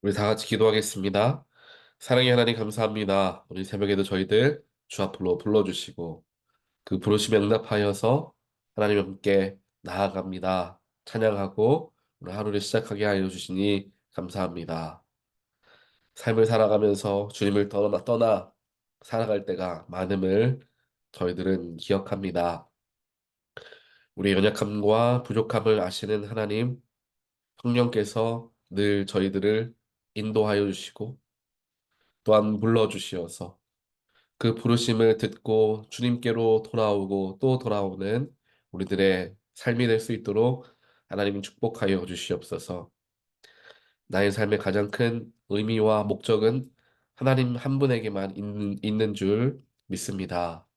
우리 다 같이 기도하겠습니다. 사랑의 하나님 감사합니다. 우리 새벽에도 저희들 주 앞으로 불러주시고 그 부르심에 응답하여서 하나님 함께 나아갑니다. 찬양하고 오늘 하루를 시작하게 하여 주시니 감사합니다. 삶을 살아가면서 주님을 떠나 살아갈 때가 많음을 저희들은 기억합니다. 우리의 연약함과 부족함을 아시는 하나님, 성령께서 늘 저희들을 인도하여 주시고 또한 불러주시어서 그 부르심을 듣고 주님께로 돌아오고 또 돌아오는 우리들의 삶이 될 수 있도록 하나님 축복하여 주시옵소서. 나의 삶의 가장 큰 의미와 목적은 하나님 한 분에게만 있는 줄 믿습니다.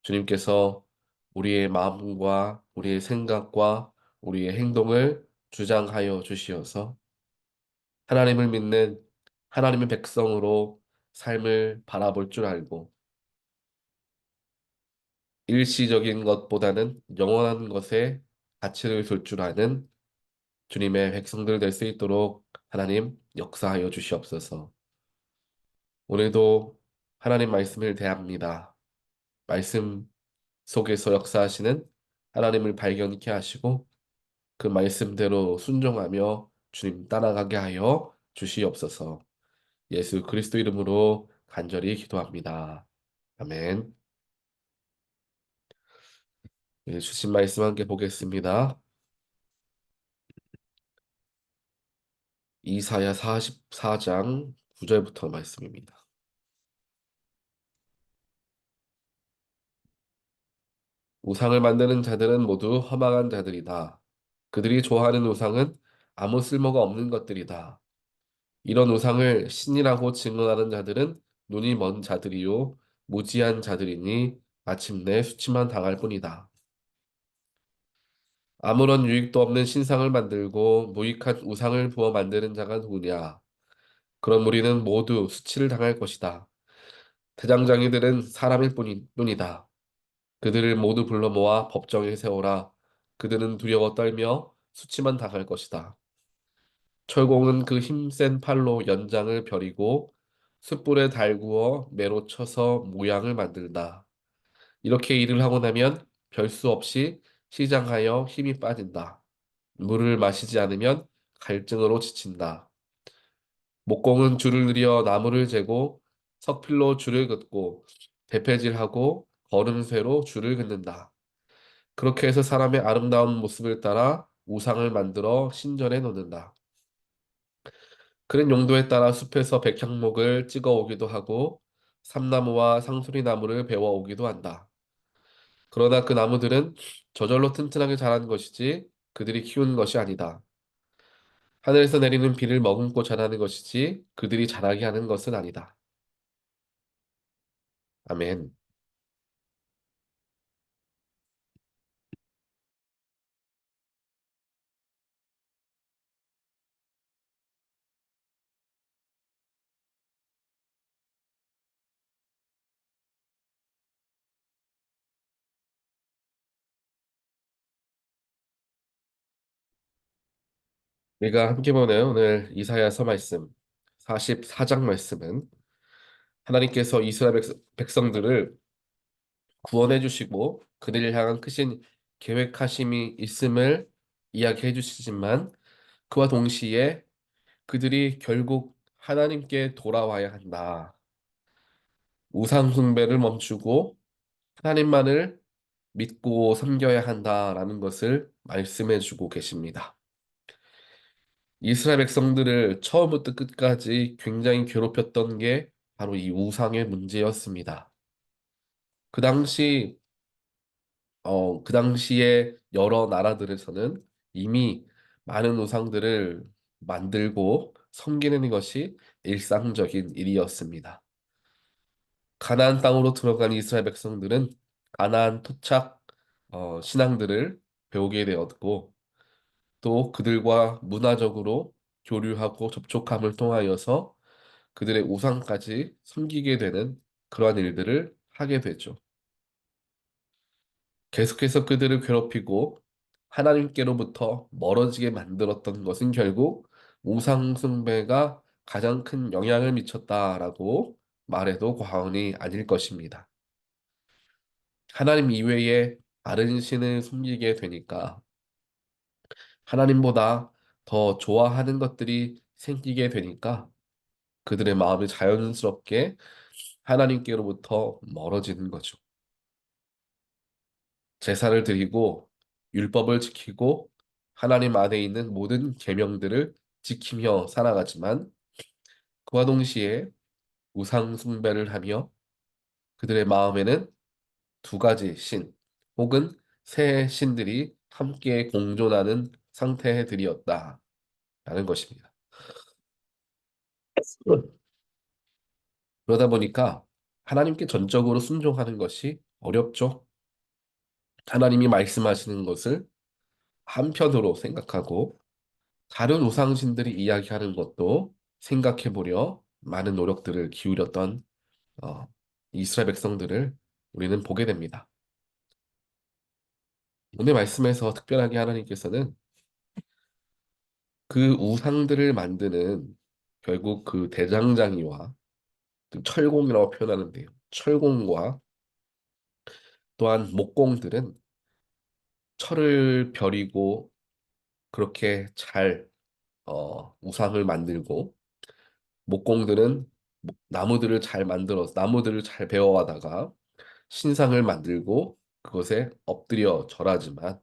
주님께서 우리의 마음과 우리의 생각과 우리의 행동을 주장하여 주시어서 하나님을 믿는 하나님의 백성으로 삶을 바라볼 줄 알고 일시적인 것보다는 영원한 것에 가치를 둘 줄 아는 주님의 백성들 될 수 있도록 하나님 역사하여 주시옵소서. 오늘도 하나님 말씀을 대합니다. 말씀 속에서 역사하시는 하나님을 발견케 하시고 그 말씀대로 순종하며 주님 따라가게 하여 주시옵소서. 예수 그리스도 이름으로 간절히 기도합니다. 아멘. 예, 주신 말씀 함께 보겠습니다. 이사야 44장 9절부터 말씀입니다. 우상을 만드는 자들은 모두 허망한 자들이다. 그들이 좋아하는 우상은 아무 쓸모가 없는 것들이다. 이런 우상을 신이라고 증언하는 자들은 눈이 먼 자들이요 무지한 자들이니 마침내 수치만 당할 뿐이다. 아무런 유익도 없는 신상을 만들고 무익한 우상을 부어 만드는 자가 누구냐? 그런 무리는 모두 수치를 당할 것이다. 대장장이들은 사람일 뿐이다. 그들을 모두 불러 모아 법정에 세워라. 그들은 두려워 떨며 수치만 당할 것이다. 철공은 그 힘센 팔로 연장을 벼리고 숯불에 달구어 매로 쳐서 모양을 만든다. 이렇게 일을 하고 나면 별수 없이 시장하여 힘이 빠진다. 물을 마시지 않으면 갈증으로 지친다. 목공은 줄을 들여 나무를 재고 석필로 줄을 긋고 대패질하고 걸음쇠로 줄을 긋는다. 그렇게 해서 사람의 아름다운 모습을 따라 우상을 만들어 신전에 놓는다. 그런 용도에 따라 숲에서 백향목을 찍어 오기도 하고 삼나무와 상수리나무를 베어 오기도 한다. 그러나 그 나무들은 저절로 튼튼하게 자란 것이지 그들이 키운 것이 아니다. 하늘에서 내리는 비를 머금고 자라는 것이지 그들이 자라게 하는 것은 아니다. 아멘. 우리가 함께 보는 오늘 이사야서 말씀 44장 말씀은 하나님께서 이스라엘 백성들을 구원해 주시고 그들을 향한 크신 계획하심이 있음을 이야기해 주시지만 그와 동시에 그들이 결국 하나님께 돌아와야 한다. 우상 숭배를 멈추고 하나님만을 믿고 섬겨야 한다라는 것을 말씀해 주고 계십니다. 이스라엘 백성들을 처음부터 끝까지 굉장히 괴롭혔던 게 바로 이 우상의 문제였습니다. 그 당시 그 당시에 여러 나라들에서는 이미 많은 우상들을 만들고 섬기는 것이 일상적인 일이었습니다. 가나안 땅으로 들어간 이스라엘 백성들은 가나안 토착 신앙들을 배우게 되었고 또 그들과 문화적으로 교류하고 접촉함을 통하여서 그들의 우상까지 섬기게 되는 그러한 일들을 하게 되죠. 계속해서 그들을 괴롭히고 하나님께로부터 멀어지게 만들었던 것은 결국 우상 숭배가 가장 큰 영향을 미쳤다라고 말해도 과언이 아닐 것입니다. 하나님 이외에 다른 신을 숨기게 되니까 하나님보다 더 좋아하는 것들이 생기게 되니까 그들의 마음이 자연스럽게 하나님께로부터 멀어지는 거죠. 제사를 드리고 율법을 지키고 하나님 안에 있는 모든 계명들을 지키며 살아가지만 그와 동시에 우상 숭배를 하며 그들의 마음에는 두 가지 신 혹은 세 신들이 함께 공존하는 상태들이었다라는 것입니다. 그러다 보니까 하나님께 전적으로 순종하는 것이 어렵죠. 하나님이 말씀하시는 것을 한편으로 생각하고 다른 우상신들이 이야기하는 것도 생각해 보려 많은 노력들을 기울였던 어, 이스라엘 백성들을 우리는 보게 됩니다. 오늘 말씀에서 특별하게 하나님께서는 그 우상들을 만드는 결국 그 대장장이와 그 철공이라고 표현하는데요. 철공과 또한 목공들은 철을 벼리고 그렇게 잘 우상을 만들고 목공들은 나무들을 잘 만들어서 나무들을 잘 베어와다가 신상을 만들고 그것에 엎드려 절하지만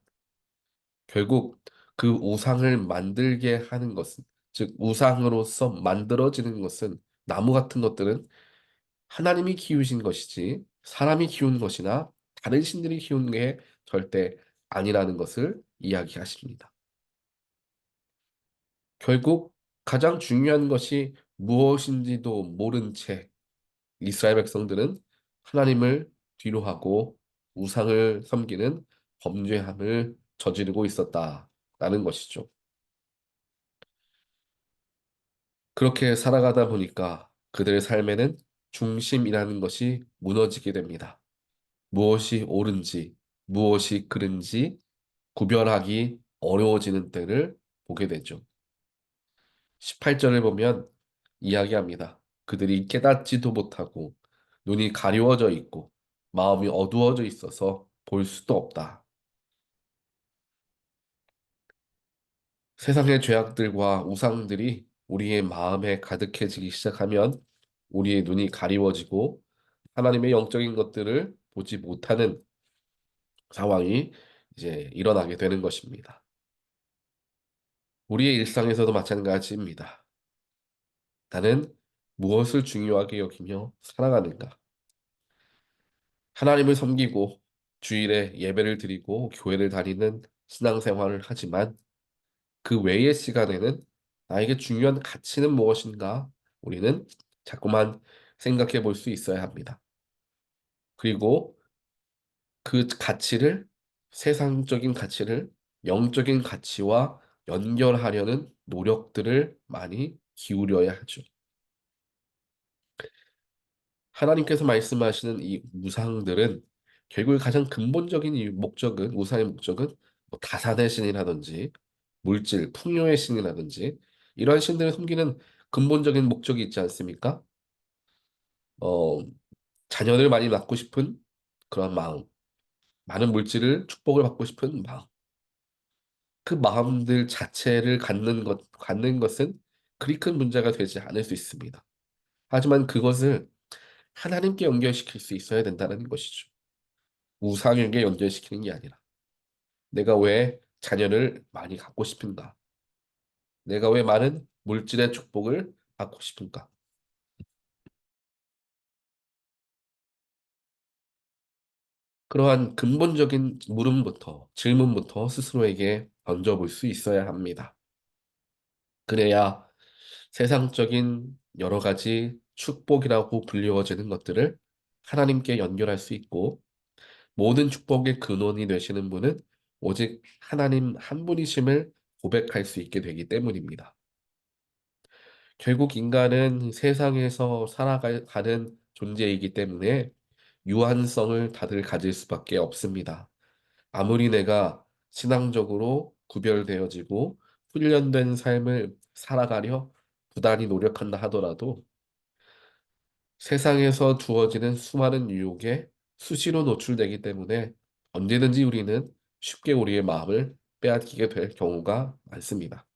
결국 그 우상을 만들게 하는 것은 즉 우상으로서 만들어지는 것은 나무 같은 것들은 하나님이 키우신 것이지 사람이 키운 것이나 다른 신들이 키운 게 절대 아니라는 것을 이야기하십니다. 결국 가장 중요한 것이 무엇인지도 모른 채 이스라엘 백성들은 하나님을 뒤로하고 우상을 섬기는 범죄함을 저지르고 있었다라는 것이죠. 그렇게 살아가다 보니까 그들의 삶에는 중심이라는 것이 무너지게 됩니다. 무엇이 옳은지, 무엇이 그른지 구별하기 어려워지는 때를 보게 되죠. 18절을 보면 이야기합니다. 그들이 깨닫지도 못하고 눈이 가리워져 있고 마음이 어두워져 있어서 볼 수도 없다. 세상의 죄악들과 우상들이 우리의 마음에 가득해지기 시작하면 우리의 눈이 가리워지고 하나님의 영적인 것들을 보지 못하는 상황이 이제 일어나게 되는 것입니다. 우리의 일상에서도 마찬가지입니다. 나는 무엇을 중요하게 여기며 살아가는가? 하나님을 섬기고 주일에 예배를 드리고 교회를 다니는 신앙생활을 하지만 그 외의 시간에는 나에게 중요한 가치는 무엇인가? 우리는 자꾸만 생각해 볼 수 있어야 합니다. 그리고 그 가치를 세상적인 가치를 영적인 가치와 연결하려는 노력들을 많이 기울여야 하죠. 하나님께서 말씀하시는 이 우상들은 결국 가장 근본적인 이 목적은 우상의 목적은 뭐 다산의 신이라든지 물질, 풍요의 신이라든지 이러한 신들을 섬기는 근본적인 목적이 있지 않습니까? 어, 자녀를 많이 낳고 싶은 그런 마음, 많은 물질을 축복을 받고 싶은 마음, 그 마음들 자체를 갖는 것은 그리 큰 문제가 되지 않을 수 있습니다. 하지만 그것을 하나님께 연결시킬 수 있어야 된다는 것이죠. 우상에게 연결시키는 게 아니라 내가 왜 자녀를 많이 갖고 싶은가? 내가 왜 많은 물질의 축복을 받고 싶은가? 그러한 근본적인 질문부터 스스로에게 던져볼 수 있어야 합니다. 그래야 세상적인 여러 가지 축복이라고 불리워지는 것들을 하나님께 연결할 수 있고 모든 축복의 근원이 되시는 분은 오직 하나님 한 분이심을 고백할 수 있게 되기 때문입니다. 결국 인간은 세상에서 살아가는 존재이기 때문에 유한성을 다들 가질 수밖에 없습니다. 아무리 내가 신앙적으로 구별되어지고 훈련된 삶을 살아가려 부단히 노력한다 하더라도 세상에서 주어지는 수많은 유혹에 수시로 노출되기 때문에 언제든지 우리는 쉽게 우리의 마음을 빼앗기게 될 경우가 많습니다.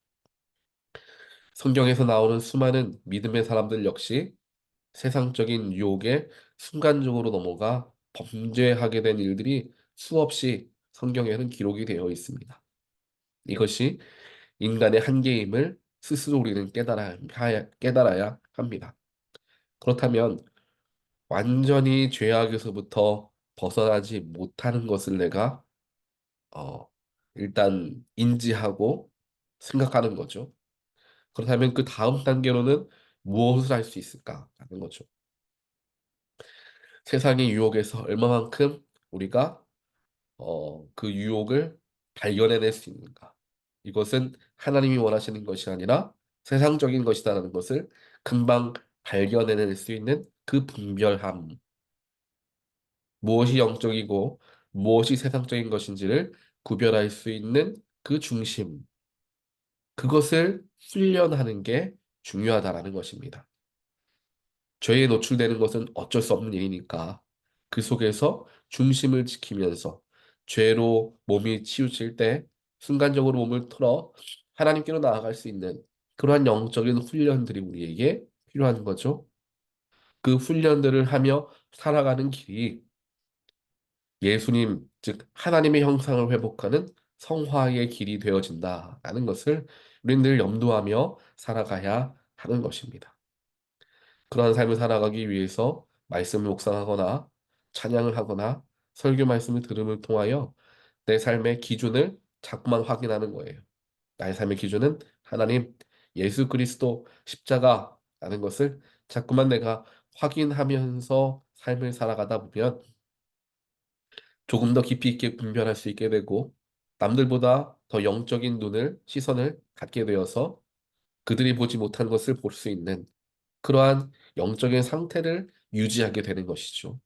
성경에서 나오는 수많은 믿음의 사람들 역시 세상적인 유혹에 순간적으로 넘어가 범죄하게 된 일들이 수없이 성경에는 기록이 되어 있습니다. 이것이 인간의 한계임을 스스로 우리는 깨달아야 합니다. 그렇다면 완전히 죄악에서부터 벗어나지 못하는 것을 내가 어, 일단 인지하고 생각하는 거죠. 그렇다면 그 다음 단계로는 무엇을 할 수 있을까라는 거죠. 세상의 유혹에서 얼마만큼 우리가 그 유혹을 발견해낼 수 있는가. 이것은 하나님이 원하시는 것이 아니라 세상적인 것이다라는 것을 금방 발견해낼 수 있는 그 분별함, 무엇이 영적이고 무엇이 세상적인 것인지를 구별할 수 있는 그 중심, 그것을 훈련하는 게 중요하다라는 것입니다. 죄에 노출되는 것은 어쩔 수 없는 일이니까 그 속에서 중심을 지키면서 죄로 몸이 치우칠 때 순간적으로 몸을 틀어 하나님께로 나아갈 수 있는 그러한 영적인 훈련들이 우리에게 필요한 거죠. 그 훈련들을 하며 살아가는 길이 예수님, 즉 하나님의 형상을 회복하는 성화의 길이 되어진다라는 것을 우리는 늘 염두하며 살아가야 하는 것입니다. 그러한 삶을 살아가기 위해서 말씀을 묵상하거나 찬양을 하거나 설교 말씀을 들음을 통하여 내 삶의 기준을 자꾸만 확인하는 거예요. 나의 삶의 기준은 하나님, 예수 그리스도, 십자가라는 것을 자꾸만 내가 확인하면서 삶을 살아가다 보면 조금 더 깊이 있게 분별할 수 있게 되고 남들보다 더 영적인 시선을 갖게 되어서 그들이 보지 못한 것을 볼 수 있는 그러한 영적인 상태를 유지하게 되는 것이죠.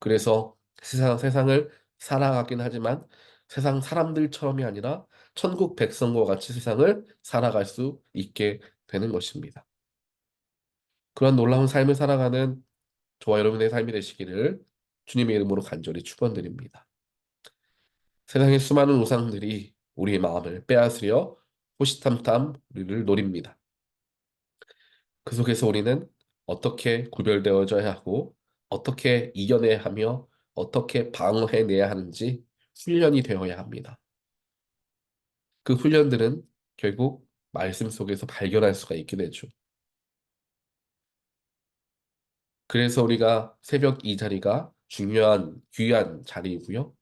그래서 세상을 살아가긴 하지만 세상 사람들처럼이 아니라 천국 백성과 같이 세상을 살아갈 수 있게 되는 것입니다. 그런 놀라운 삶을 살아가는 저와 여러분의 삶이 되시기를 주님의 이름으로 간절히 축원드립니다. 세상의 수많은 우상들이 우리의 마음을 빼앗으려 호시탐탐 우리를 노립니다. 그 속에서 우리는 어떻게 구별되어져야 하고 어떻게 이겨내야 하며 어떻게 방어해내야 하는지 훈련이 되어야 합니다. 그 훈련들은 결국 말씀 속에서 발견할 수가 있게 되죠. 그래서 우리가 새벽 이 자리가 중요한 귀한 자리이고요.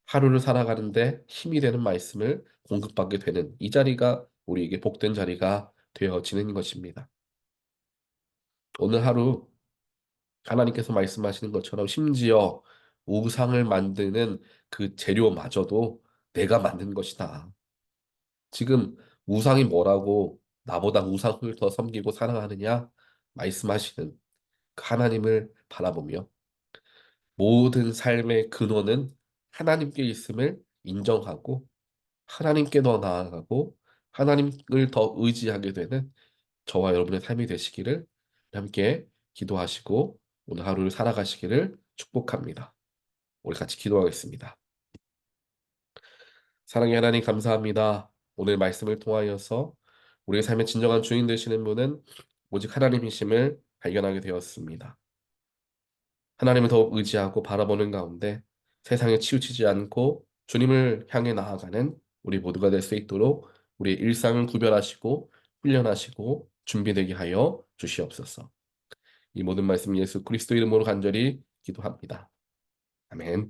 하루를 살아가는데 힘이 되는 말씀을 공급받게 되는 이 자리가 우리에게 복된 자리가 되어지는 것입니다. 오늘 하루 하나님께서 말씀하시는 것처럼 심지어 우상을 만드는 그 재료마저도 내가 만든 것이다. 지금 우상이 뭐라고 나보다 우상을 더 섬기고 사랑하느냐 말씀하시는 그 하나님을 바라보며 모든 삶의 근원은 하나님께 있음을 인정하고 하나님께 더 나아가고 하나님을 더 의지하게 되는 저와 여러분의 삶이 되시기를 함께 기도하시고 오늘 하루를 살아가시기를 축복합니다. 우리 같이 기도하겠습니다. 사랑의 하나님 감사합니다. 오늘 말씀을 통하여서 우리의 삶의 진정한 주인 되시는 분은 오직 하나님이심을 발견하게 되었습니다. 하나님을 더욱 의지하고 바라보는 가운데 세상에 치우치지 않고 주님을 향해 나아가는 우리 모두가 될 수 있도록 우리의 일상을 구별하시고 훈련하시고 준비되게 하여 주시옵소서. 이 모든 말씀 예수 그리스도 이름으로 간절히 기도합니다. 아멘.